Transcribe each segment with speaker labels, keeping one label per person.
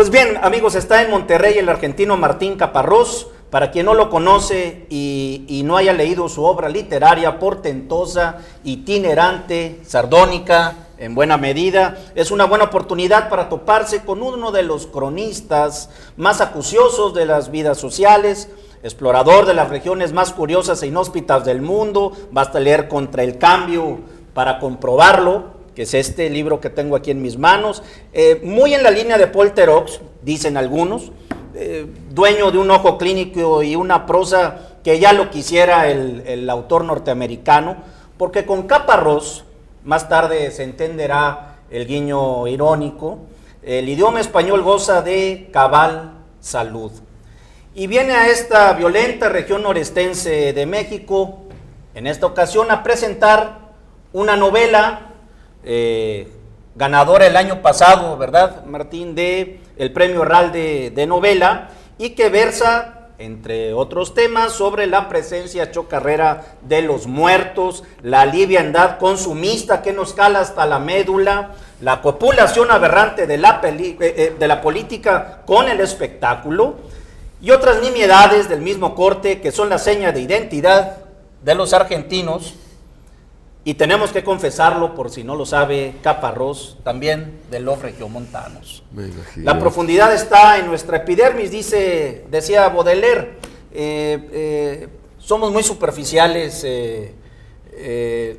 Speaker 1: Pues bien, amigos, está en Monterrey el argentino Martín Caparrós. Para quien no lo conoce y no haya leído su obra literaria portentosa, itinerante, sardónica, en buena medida, es una buena oportunidad para toparse con uno de los cronistas más acuciosos de las vidas sociales, explorador de las regiones más curiosas e inhóspitas del mundo. Basta leer Contra el Cambio para comprobarlo, que es este libro que tengo aquí en mis manos, muy en la línea de Paul Theroux, dicen algunos, dueño de un ojo clínico y una prosa que ya lo quisiera el autor norteamericano, porque con Caparrós, más tarde se entenderá el guiño irónico, el idioma español goza de cabal salud. Y viene a esta violenta región norestense de México, en esta ocasión, a presentar una novela ganadora el año pasado, ¿verdad, Martín?, de el Premio Herralde de novela, y que versa, entre otros temas, sobre la presencia chocarrera de los muertos, la liviandad consumista que nos cala hasta la médula, la copulación aberrante de la política con el espectáculo, y otras nimiedades del mismo corte que son la seña de identidad de los argentinos. Y tenemos que confesarlo, por si no lo sabe Caparrós, también de los regiomontanos. La profundidad está en nuestra epidermis, decía Baudelaire. Somos muy superficiales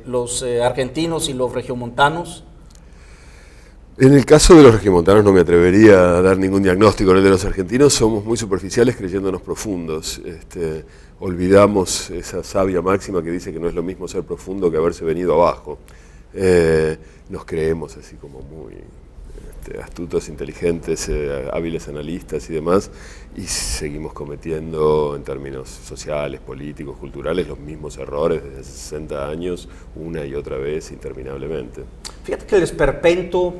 Speaker 1: los argentinos y los regiomontanos.
Speaker 2: En el caso de los regiomontanos no me atrevería a dar ningún diagnóstico. En el de los argentinos somos muy superficiales creyéndonos profundos. Olvidamos esa sabia máxima que dice que no es lo mismo ser profundo que haberse venido abajo. Nos creemos así como muy astutos, inteligentes, hábiles analistas y demás, y seguimos cometiendo en términos sociales, políticos, culturales, los mismos errores desde hace 60 años, una y otra vez, interminablemente.
Speaker 1: Fíjate que el esperpento,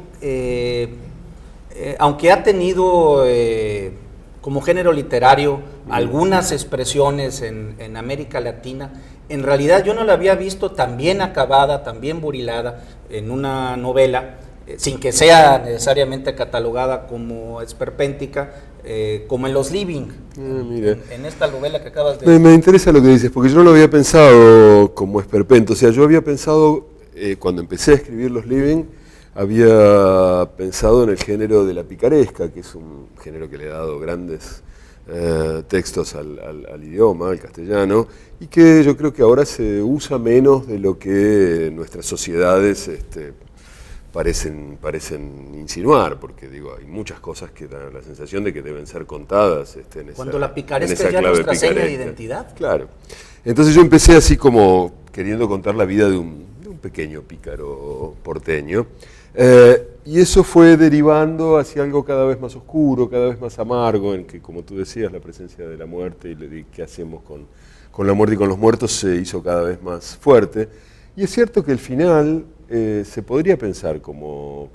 Speaker 1: aunque ha tenido como género literario algunas expresiones en América Latina, en realidad yo no la había visto tan bien acabada, tan bien burilada en una novela, sin que sea necesariamente catalogada como esperpéntica, como en Los Living, en esta novela que acabas de...
Speaker 2: Me interesa lo que dices, porque yo no lo había pensado como esperpento. O sea, yo había pensado, cuando empecé a escribir Los Living, había pensado en el género de la picaresca, que es un género que le ha dado grandes textos al idioma, al castellano, y que yo creo que ahora se usa menos de lo que nuestras sociedades parecen insinuar, porque digo, hay muchas cosas que dan la sensación de que deben ser contadas
Speaker 1: cuando la picaresca es ya nuestra seña de identidad.
Speaker 2: Claro. Entonces yo empecé así como queriendo contar la vida de un pequeño pícaro porteño, y eso fue derivando hacia algo cada vez más oscuro, cada vez más amargo, en que, como tú decías, la presencia de la muerte y qué hacemos con la muerte y con los muertos se hizo cada vez más fuerte. Y es cierto que el final se podría pensar como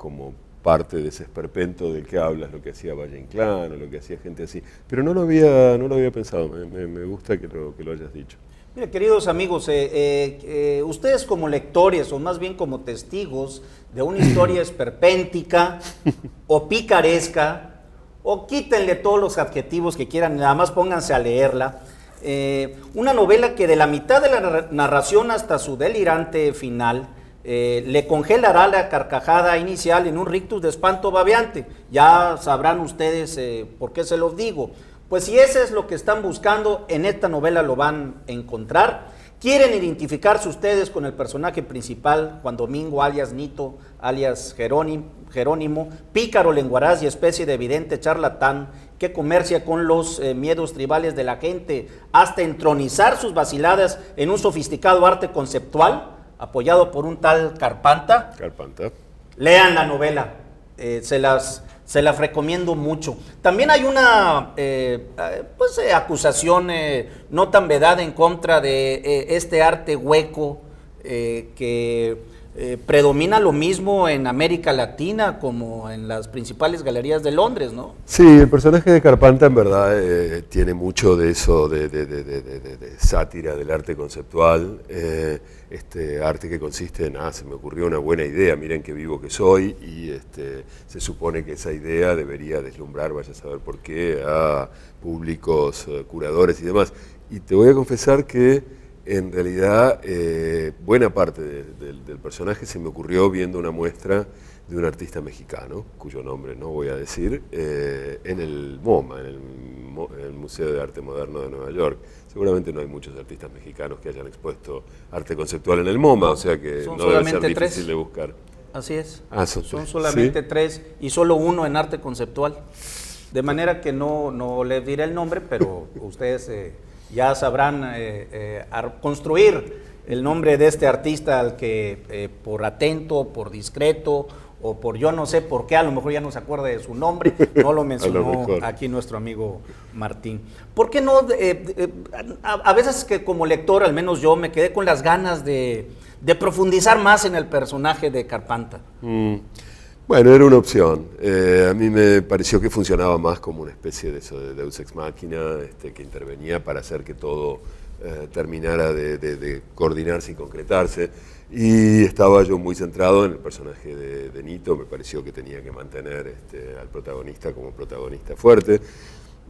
Speaker 2: parte de ese esperpento del que hablas, lo que hacía Valle Inclán o lo que hacía gente así, pero no lo había pensado. Me gusta que lo hayas dicho.
Speaker 1: Mire, queridos amigos, ustedes como lectores, o más bien como testigos de una historia esperpéntica o picaresca, o quítenle todos los adjetivos que quieran, nada más pónganse a leerla, una novela que de la mitad de la narración hasta su delirante final le congelará la carcajada inicial en un rictus de espanto babeante. Ya sabrán ustedes por qué se los digo. Pues si ese es lo que están buscando, en esta novela lo van a encontrar. ¿Quieren identificarse ustedes con el personaje principal, Juan Domingo, alias Nito, alias Jerónimo, pícaro, lenguaraz y especie de evidente charlatán que comercia con los miedos tribales de la gente, hasta entronizar sus vaciladas en un sofisticado arte conceptual, apoyado por un tal Carpanta? Lean la novela, se las recomiendo mucho. También hay una acusación no tan vedada en contra de este arte hueco que predomina lo mismo en América Latina como en las principales galerías de Londres, ¿no?
Speaker 2: Sí, el personaje de Carpanta en verdad tiene mucho de eso, de sátira del arte conceptual, este arte que consiste en, se me ocurrió una buena idea, miren qué vivo que soy, y se supone que esa idea debería deslumbrar, vaya a saber por qué, a públicos, curadores y demás. Y te voy a confesar que en realidad, buena parte del personaje se me ocurrió viendo una muestra de un artista mexicano, cuyo nombre no voy a decir, en el MoMA, en el Museo de Arte Moderno de Nueva York. Seguramente no hay muchos artistas mexicanos que hayan expuesto arte conceptual en el MoMA, o sea que no debe ser difícil de buscar.
Speaker 1: Así es.
Speaker 2: Son
Speaker 1: solamente 3 y solo uno en arte conceptual. De manera que no les diré el nombre, pero ustedes ya sabrán construir el nombre de este artista al que por atento, por discreto o por yo no sé por qué, a lo mejor ya no se acuerda de su nombre, no lo mencionó aquí nuestro amigo Martín. ¿Por qué no? A veces que como lector, al menos yo, me quedé con las ganas de profundizar más en el personaje de Carpanta.
Speaker 2: Bueno, era una opción. A mí me pareció que funcionaba más como una especie de eso, de Deus Ex Machina, que intervenía para hacer que todo terminara de coordinarse y concretarse. Y estaba yo muy centrado en el personaje de Nito. Me pareció que tenía que mantener al protagonista como protagonista fuerte.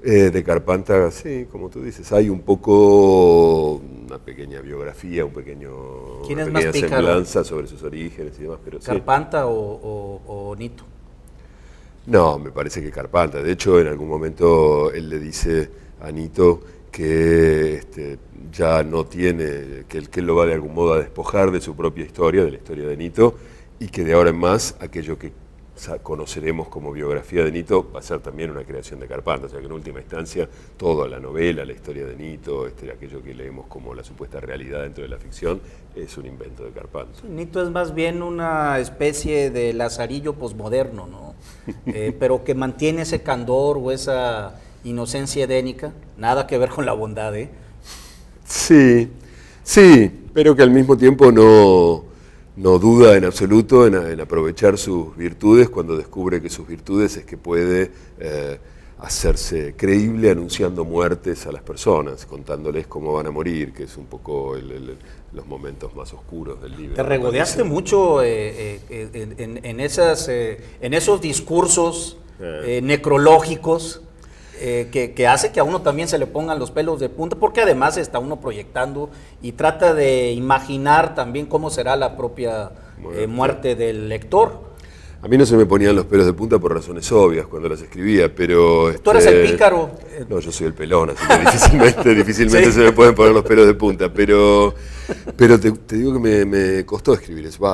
Speaker 2: De Carpanta, sí, como tú dices, hay un poco una pequeña biografía, una pequeña semblanza sobre sus orígenes y demás. Pero
Speaker 1: ¿Carpanta o Nito?
Speaker 2: No, me parece que Carpanta. De hecho, en algún momento él le dice a Nito que ya no tiene, que él lo va de algún modo a despojar de su propia historia, de la historia de Nito, y que de ahora en más aquello que conoceremos como biografía de Nito va a ser también una creación de Carpanta, o sea que en última instancia toda la novela, la historia de Nito, aquello que leemos como la supuesta realidad dentro de la ficción, es un invento de Carpanta.
Speaker 1: Sí, Nito es más bien una especie de Lazarillo posmoderno, ¿no? Pero que mantiene ese candor o esa inocencia edénica, nada que ver con la bondad, ¿eh?
Speaker 2: Sí, pero que al mismo tiempo no duda en absoluto en aprovechar sus virtudes cuando descubre que sus virtudes es que puede hacerse creíble anunciando muertes a las personas, contándoles cómo van a morir, que es un poco los momentos más oscuros del libro.
Speaker 1: Te regodeaste mucho en esos discursos necrológicos que hace que a uno también se le pongan los pelos de punta, porque además está uno proyectando y trata de imaginar también cómo será la propia muerte del lector.
Speaker 2: A mí no se me ponían los pelos de punta por razones obvias cuando las escribía, pero...
Speaker 1: Tú eres el pícaro.
Speaker 2: No, yo soy el pelón, así que difícilmente ¿sí? Se me pueden poner los pelos de punta, pero te digo que me costó escribir eso,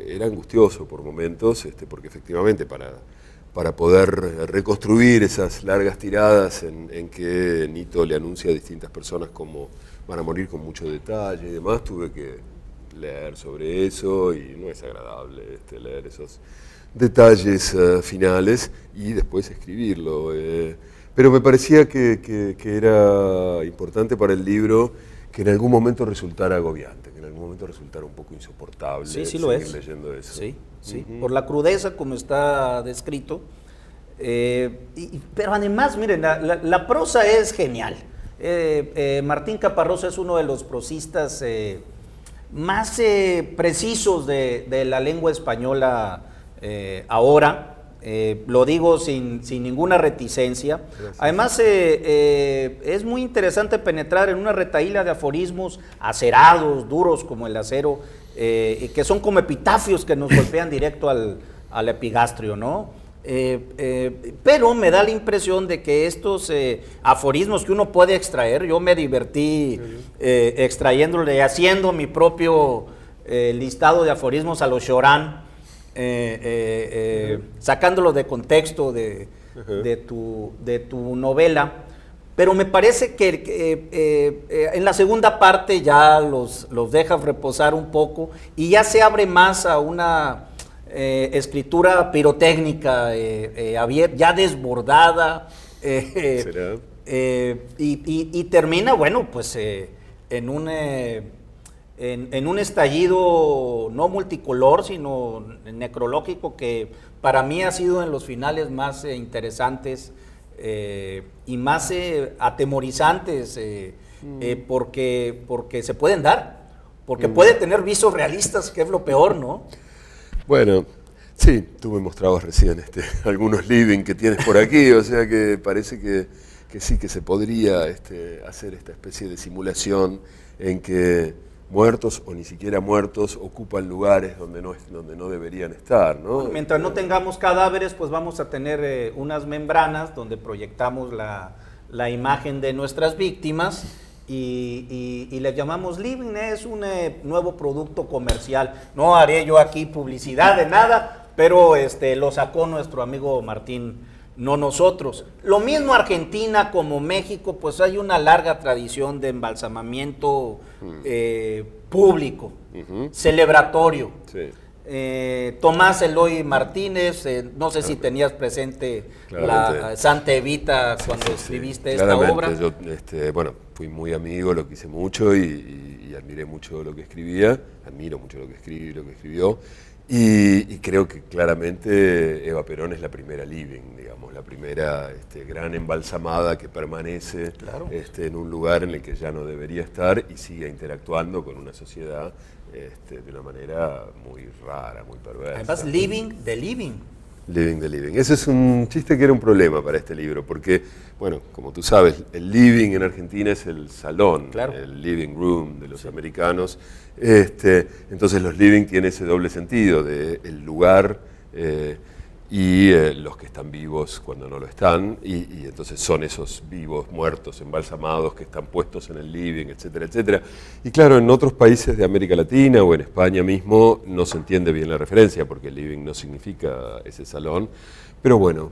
Speaker 2: era angustioso por momentos, porque efectivamente para poder reconstruir esas largas tiradas en que Nito le anuncia a distintas personas cómo van a morir con mucho detalle y demás, tuve que leer sobre eso y no es agradable leer esos detalles finales y después escribirlo. Pero me parecía que era importante para el libro que en algún momento resultara agobiante, que en algún momento resultara un poco insoportable
Speaker 1: sí lo es.
Speaker 2: Leyendo eso.
Speaker 1: Sí, por la crudeza como está descrito. Pero además, miren, la prosa es genial. Martín Caparrós es uno de los prosistas más precisos de la lengua española ahora. Lo digo sin ninguna reticencia. Gracias. Además, es muy interesante penetrar en una retahíla de aforismos acerados, duros como el acero, que son como epitafios que nos golpean directo al epigastrio, ¿no? Pero me da la impresión de que estos aforismos que uno puede extraer, yo me divertí extrayéndole y haciendo mi propio listado de aforismos a los Chorán, sacándolo de contexto de tu novela, pero me parece que en la segunda parte ya los dejas reposar un poco y ya se abre más a una escritura pirotécnica, ya desbordada, y termina, bueno, pues en en un estallido no multicolor, sino necrológico, que para mí ha sido en los finales más interesantes y más atemorizantes, porque se pueden dar, porque puede tener visos realistas, que es lo peor, ¿no?
Speaker 2: Bueno, sí, tú me mostrabas recién algunos living que tienes por aquí, o sea que parece que sí, que se podría hacer esta especie de simulación en que muertos o ni siquiera muertos ocupan lugares donde no deberían estar, ¿no?
Speaker 1: Bueno, mientras no tengamos cadáveres, pues vamos a tener unas membranas donde proyectamos la imagen de nuestras víctimas y les llamamos living. Es un nuevo producto comercial. No haré yo aquí publicidad de nada, pero lo sacó nuestro amigo Martín, no nosotros. Lo mismo Argentina como México, pues hay una larga tradición de embalsamamiento público, celebratorio.
Speaker 2: Sí.
Speaker 1: Tomás Eloy Martínez, no sé si tenías presente la Santa Evita cuando escribiste esta obra.
Speaker 2: Yo, bueno, fui muy amigo, lo quise mucho y admiré mucho lo que escribía, admiro mucho lo que escribió. Y creo que claramente Eva Perón es la primera living, digamos, la primera gran embalsamada que permanece en un lugar en el que ya no debería estar y sigue interactuando con una sociedad de una manera muy rara, muy perversa.
Speaker 1: Además, living the living.
Speaker 2: Living the living. Ese es un chiste que era un problema para este libro, porque, bueno, como tú sabes, el living en Argentina es el salón, el living room de los americanos. Entonces los living tienen ese doble sentido de el lugar y los que están vivos cuando no lo están, y entonces son esos vivos, muertos, embalsamados que están puestos en el living, etcétera, etcétera. Y claro, en otros países de América Latina o en España mismo no se entiende bien la referencia, porque el living no significa ese salón, pero bueno,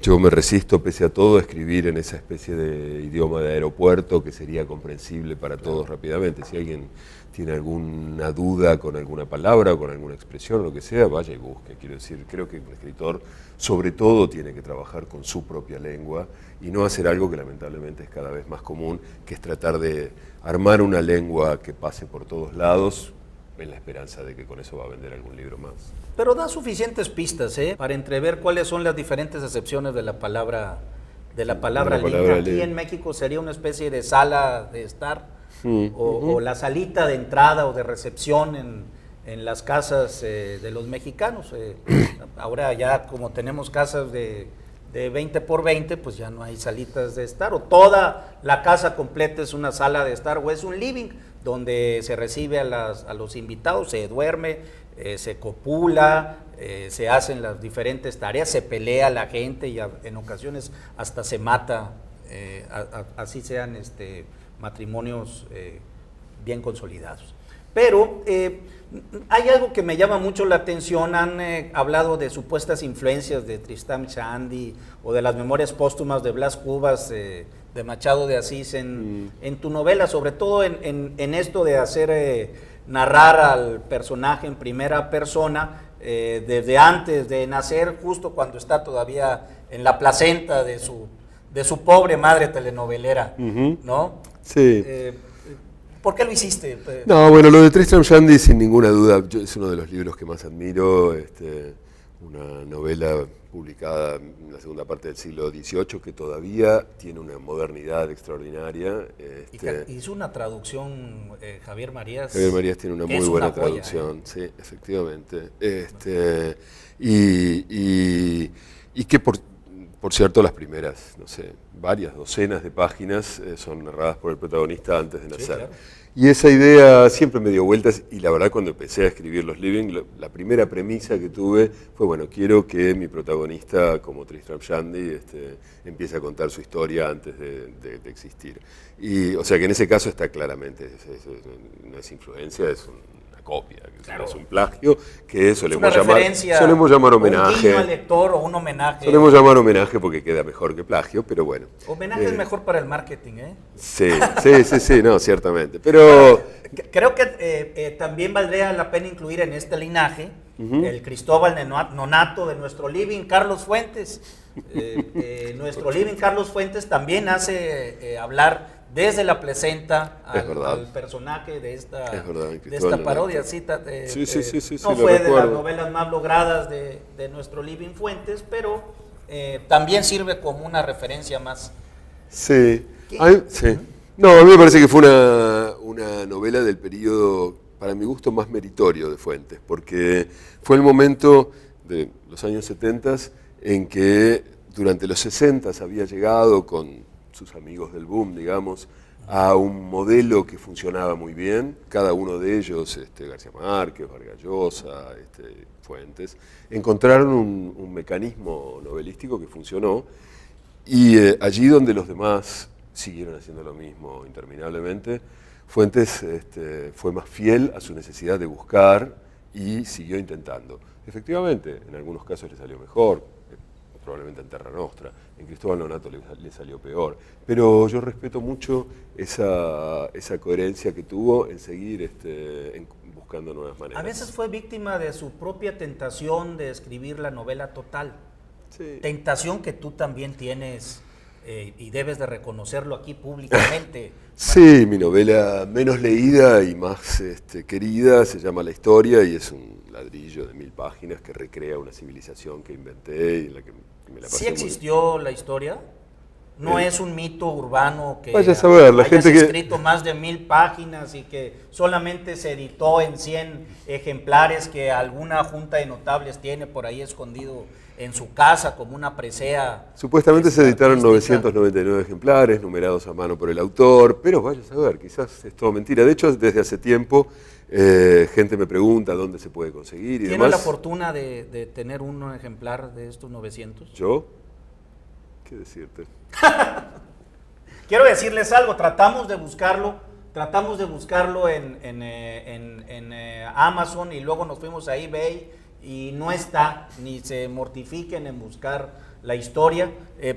Speaker 2: yo me resisto, pese a todo, a escribir en esa especie de idioma de aeropuerto que sería comprensible para todos rápidamente. Si alguien tiene alguna duda con alguna palabra o con alguna expresión o lo que sea, vaya y busque. Quiero decir, creo que un escritor sobre todo tiene que trabajar con su propia lengua y no hacer algo que lamentablemente es cada vez más común, que es tratar de armar una lengua que pase por todos lados en la esperanza de que con eso va a vender algún libro más.
Speaker 1: Pero da suficientes pistas para entrever cuáles son las diferentes acepciones de la palabra living. Aquí en México sería una especie de sala de estar, o la salita de entrada o de recepción en las casas de los mexicanos. Ahora ya como tenemos casas de 20 por 20, pues ya no hay salitas de estar, o toda la casa completa es una sala de estar, o es un living donde se recibe a los invitados, se duerme, se copula, se hacen las diferentes tareas, se pelea la gente y en ocasiones hasta se mata, así sean matrimonios bien consolidados. Pero hay algo que me llama mucho la atención. Han hablado de supuestas influencias de Tristram Shandy o de las memorias póstumas de Blas Cubas, de Machado de Asís en tu novela, sobre todo en esto de hacer narrar al personaje en primera persona desde antes de nacer, justo cuando está todavía en la placenta de su pobre madre telenovelera, ¿no?
Speaker 2: Sí.
Speaker 1: ¿Por qué lo hiciste?
Speaker 2: No, bueno, lo de Tristram Shandy sin ninguna duda es uno de los libros que más admiro, una novela publicada en la segunda parte del siglo XVIII que todavía tiene una modernidad extraordinaria.
Speaker 1: Hizo una traducción Javier Marías.
Speaker 2: Javier Marías tiene una muy buena traducción, sí, efectivamente. Y que por cierto, las primeras, no sé, varias docenas de páginas son narradas por el protagonista antes de nacer. Sí, claro. Y esa idea siempre me dio vueltas, y la verdad cuando empecé a escribir los living, la primera premisa que tuve fue, bueno, quiero que mi protagonista, como Tristram Shandy, empiece a contar su historia antes de existir. Y, o sea que en ese caso está claramente, no es influencia, es copia, claro. Es un plagio que solemos llamar homenaje. Un guiño
Speaker 1: al lector o un homenaje.
Speaker 2: Solemos llamar homenaje porque queda mejor que plagio, pero bueno.
Speaker 1: Homenaje es mejor para el marketing, ¿eh?
Speaker 2: Sí, no, ciertamente. Pero
Speaker 1: creo que también valdría la pena incluir en este linaje el Cristóbal Nonato de nuestro living, Carlos Fuentes. Nuestro living, Carlos Fuentes, también hace hablar desde la placenta
Speaker 2: Es verdad.
Speaker 1: al personaje de esta,
Speaker 2: Es verdad,
Speaker 1: de
Speaker 2: Cristóbal
Speaker 1: esta parodia.
Speaker 2: Lonato. Sí,
Speaker 1: No
Speaker 2: lo
Speaker 1: fue de las
Speaker 2: recuerdo.
Speaker 1: novelas más logradas de nuestro Living Fuentes, pero también sirve como una referencia más.
Speaker 2: Sí.
Speaker 1: ¿Qué?
Speaker 2: Sí. No, a mí me parece que fue una novela del periodo, para mi gusto, más meritorio de Fuentes, porque fue el momento de los años 70 en que durante los 60 había llegado con sus amigos del boom, digamos, a un modelo que funcionaba muy bien, cada uno de ellos, García Márquez, Vargas Llosa, Fuentes, encontraron un mecanismo novelístico que funcionó, y allí donde los demás siguieron haciendo lo mismo interminablemente, Fuentes fue más fiel a su necesidad de buscar y siguió intentando. Efectivamente, en algunos casos le salió mejor, probablemente en Terra Nostra, en Cristóbal Lonato le salió peor, pero yo respeto mucho esa coherencia que tuvo en seguir buscando nuevas maneras.
Speaker 1: A veces fue víctima de su propia tentación de escribir la novela total.
Speaker 2: Sí.
Speaker 1: Tentación que tú también tienes y debes de reconocerlo aquí públicamente.
Speaker 2: Sí, mi novela menos leída y más querida se llama La Historia y es un ladrillo de 1000 páginas que recrea una civilización que inventé y en la que me la pasé
Speaker 1: ¿Sí
Speaker 2: muy
Speaker 1: existió la historia? ¿No es un mito urbano que
Speaker 2: Vaya a saber, la
Speaker 1: hayas
Speaker 2: gente que...
Speaker 1: escrito más de 1000 páginas y que solamente se editó en 100 ejemplares que alguna junta de notables tiene por ahí escondido en su casa como una presea?
Speaker 2: Supuestamente se editaron
Speaker 1: artística?
Speaker 2: 999 ejemplares, numerados a mano por el autor, pero vaya a saber, quizás es todo mentira. De hecho, desde hace tiempo, gente me pregunta dónde se puede conseguir y
Speaker 1: ¿Tiene
Speaker 2: demás.
Speaker 1: la fortuna de tener un ejemplar de estos 900?
Speaker 2: ¿Yo? ¿Qué decirte?
Speaker 1: Quiero decirles algo, tratamos de buscarlo en Amazon y luego nos fuimos a eBay y no está, ni se mortifiquen en buscar la historia,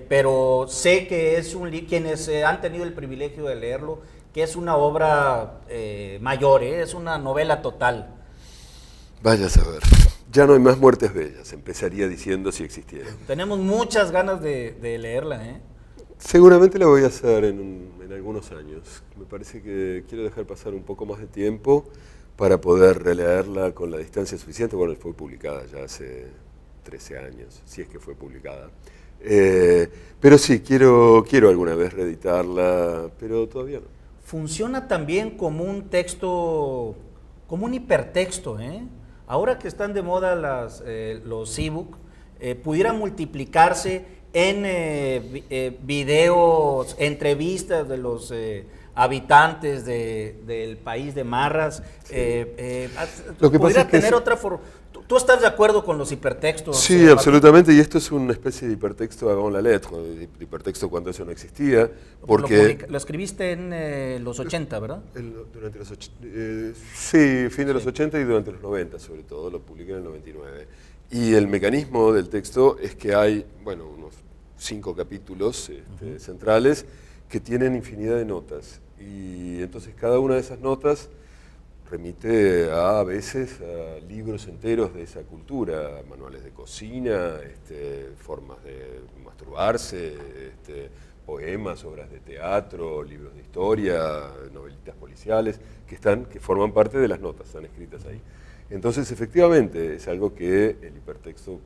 Speaker 1: pero sé que es quienes han tenido el privilegio de leerlo, que es una obra mayor, es una novela total.
Speaker 2: Vaya a saber. Ya no hay más muertes bellas, empezaría diciendo si existieran.
Speaker 1: Tenemos muchas ganas de leerla, ¿eh?
Speaker 2: Seguramente la voy a hacer en algunos años. Me parece que quiero dejar pasar un poco más de tiempo para poder releerla con la distancia suficiente. Bueno, fue publicada ya hace 13 años, si es que fue publicada. Pero sí, quiero alguna vez reeditarla, pero todavía no.
Speaker 1: Funciona también como un texto, como un hipertexto, ¿eh? Ahora que están de moda los ebook, pudiera multiplicarse en videos, entrevistas de los habitantes del país de Marras.
Speaker 2: Lo que pasa
Speaker 1: pudiera
Speaker 2: es que
Speaker 1: tener otra forma. ¿Tú estás de acuerdo con los hipertextos?
Speaker 2: Sí, absolutamente, y esto es una especie de hipertexto avant la lettre, de hipertexto cuando eso no existía, porque...
Speaker 1: Lo escribiste en los 80, ¿verdad?
Speaker 2: Durante los sí, fin de los 80 y durante los 90 sobre todo, lo publiqué en el 99. Y el mecanismo del texto es que hay, bueno, unos 5 capítulos centrales que tienen infinidad de notas, y entonces cada una de esas notas remite a veces a libros enteros de esa cultura, manuales de cocina, formas de masturbarse, poemas, obras de teatro, libros de historia, novelitas policiales, que forman parte de las notas, están escritas ahí. Entonces, efectivamente, es algo que el hipertexto,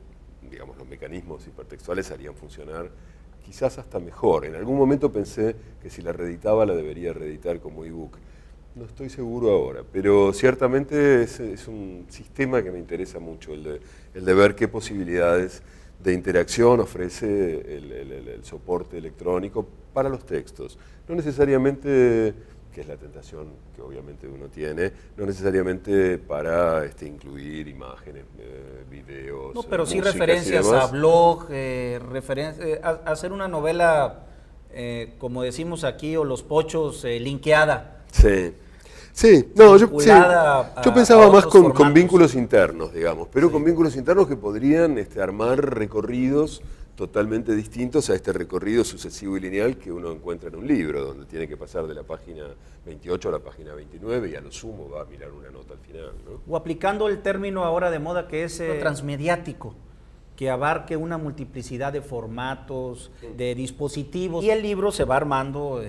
Speaker 2: digamos, los mecanismos hipertextuales harían funcionar quizás hasta mejor. En algún momento pensé que si la reeditaba la debería reeditar como ebook. No estoy seguro ahora, pero ciertamente es un sistema que me interesa mucho, el de ver qué posibilidades de interacción ofrece el soporte electrónico para los textos. No necesariamente, que es la tentación que obviamente uno tiene, no necesariamente para incluir imágenes, videos,
Speaker 1: No, pero sí
Speaker 2: músicas y
Speaker 1: referencias
Speaker 2: demás.
Speaker 1: a blog, hacer una novela, como decimos aquí, o los pochos, linkeada.
Speaker 2: Sí. Sí, no, yo pensaba más con
Speaker 1: formatos.
Speaker 2: vínculos internos, digamos, pero
Speaker 1: Sí.
Speaker 2: con vínculos internos que podrían armar recorridos totalmente distintos a este recorrido sucesivo y lineal que uno encuentra en un libro, donde tiene que pasar de la página 28 a la página 29 y a lo sumo va a mirar una nota al final, ¿no?
Speaker 1: O aplicando el término ahora de moda que es transmediático, que abarque una multiplicidad de formatos, de dispositivos, y el libro se va armando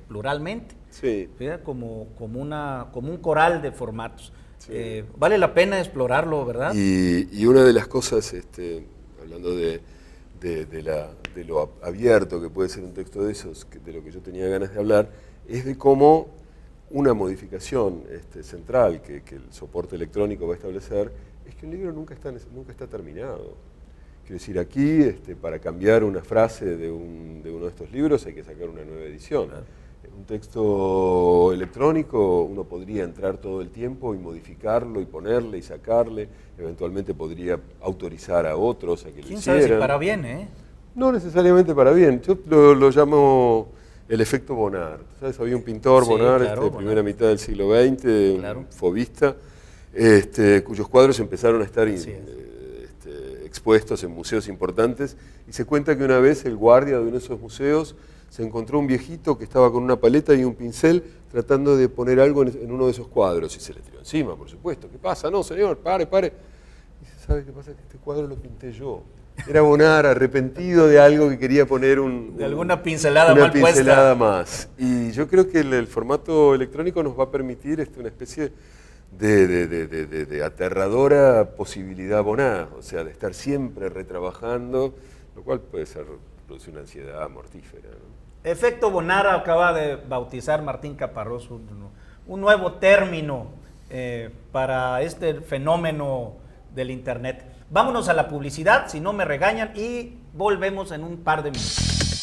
Speaker 1: pluralmente,
Speaker 2: Sí.
Speaker 1: ¿verdad? Como un coral de formatos.
Speaker 2: Sí.
Speaker 1: Vale la pena explorarlo, ¿verdad?
Speaker 2: Y una de las cosas, hablando de lo abierto que puede ser un texto de esos, de lo que yo tenía ganas de hablar, es de cómo una modificación central que el soporte electrónico va a establecer es que un libro nunca está terminado. Quiero decir, aquí para cambiar una frase de uno de estos libros hay que sacar una nueva edición.
Speaker 1: Claro.
Speaker 2: Un texto electrónico uno podría entrar todo el tiempo y modificarlo y ponerle y sacarle, eventualmente podría autorizar a otros a que lo
Speaker 1: ¿Quién
Speaker 2: hicieran.
Speaker 1: sabe si para bien, eh?
Speaker 2: No necesariamente para bien, yo lo llamo el efecto Bonnard. ¿Sabes? Había un pintor,
Speaker 1: Sí,
Speaker 2: Bonnard,
Speaker 1: claro,
Speaker 2: de
Speaker 1: Bonnard.
Speaker 2: primera mitad del siglo XX,
Speaker 1: Claro.
Speaker 2: un fobista, cuyos cuadros empezaron a estar
Speaker 1: Así es.
Speaker 2: expuestos en museos importantes, y se cuenta que una vez el guardia de uno de esos museos se encontró un viejito que estaba con una paleta y un pincel tratando de poner algo en uno de esos cuadros, y se le tiró encima, por supuesto. ¿Qué pasa? No, señor, pare. Y dice, ¿sabe qué pasa? Que este cuadro lo pinté yo. Era Bonnard arrepentido de algo que quería poner
Speaker 1: De alguna pincelada
Speaker 2: una
Speaker 1: mal puesta.
Speaker 2: pincelada más. Y yo creo que el formato electrónico nos va a permitir una especie de aterradora posibilidad Bonnard, o sea, de estar siempre retrabajando, lo cual puede producir una ansiedad mortífera, ¿no?
Speaker 1: Efecto Bonnard acaba de bautizar Martín Caparrós un nuevo término para este fenómeno del Internet. Vámonos a la publicidad, si no me regañan, y volvemos en un par de minutos.